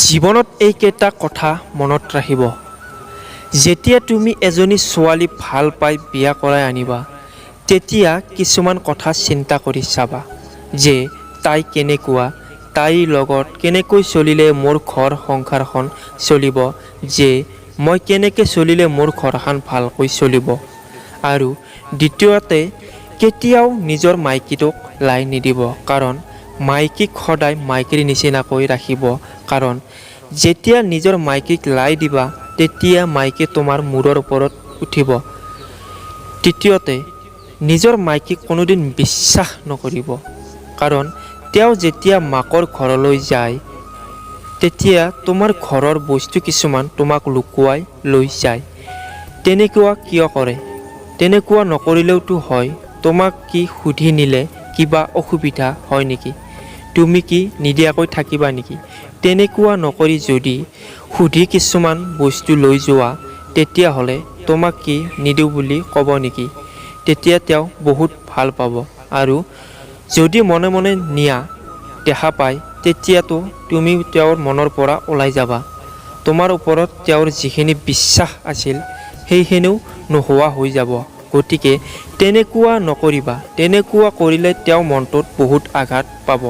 জীৱনত এইকেইটা কথা মনত ৰাখিব। যেতিয়া তুমি এজনী ছোৱালী ভাল পাই বিয়া কৰাই আনিবা, তেতিয়া কিছুমান কথা চিন্তা কৰি চাবা যে তাই কেনেকুৱা, তাইৰ লগত কেনেকৈ চলিলে মোৰ ঘৰ সংসাৰখন চলিব, যে মই কেনেকৈ চলিলে মোৰ ঘৰখন ভালকৈ চলিব। আৰু দ্বিতীয়তে, কেতিয়াও নিজৰ মাইকীটোক লাই নিদিব, কাৰণ মাইকীক সদায় মাইকীৰ নিচিনাকৈ ৰাখিব। কাৰণ যেতিয়া নিজৰ মাইকীক লাই দিবা, তেতিয়া মাইকী তোমাৰ মূৰৰ ওপৰত উঠিব। তৃতীয়তে, নিজৰ মাইকীক কোনোদিন বিশ্বাস নকৰিব, কাৰণ তেওঁ যেতিয়া মাকৰ ঘৰলৈ যায়, তেতিয়া তোমাৰ ঘৰৰ বস্তু কিছুমান তোমাক লুকুৱাই লৈ যায়। তেনেকুৱা কিয় কৰে? তেনেকুৱা নকৰিলেওতো হয়। তোমাক কি সুধি নিলে কিবা অসুবিধা হয় নেকি? তুমি কি নিদিয়াকৈ থাকিবা নেকি? তেনেকুৱা নকৰি যদি সুধি কিছুমান বস্তু লৈ যোৱা, তেতিয়াহ'লে তোমাক কি নিদিওঁ বুলি ক'ব নেকি? তেতিয়া তেওঁ বহুত ভাল পাব। আৰু যদি মনে মনে নিয়া দেখা পায়, তেতিয়াতো তুমি তেওঁৰ মনৰ পৰা ওলাই যাবা। তোমাৰ ওপৰত তেওঁৰ যিখিনি বিশ্বাস আছিল, সেইখিনিও নোহোৱা হৈ যাব। গতিকে তেনেকুৱা নকৰিবা। তেনেকুৱা কৰিলে তেওঁ মনটোত বহুত আঘাত পাব।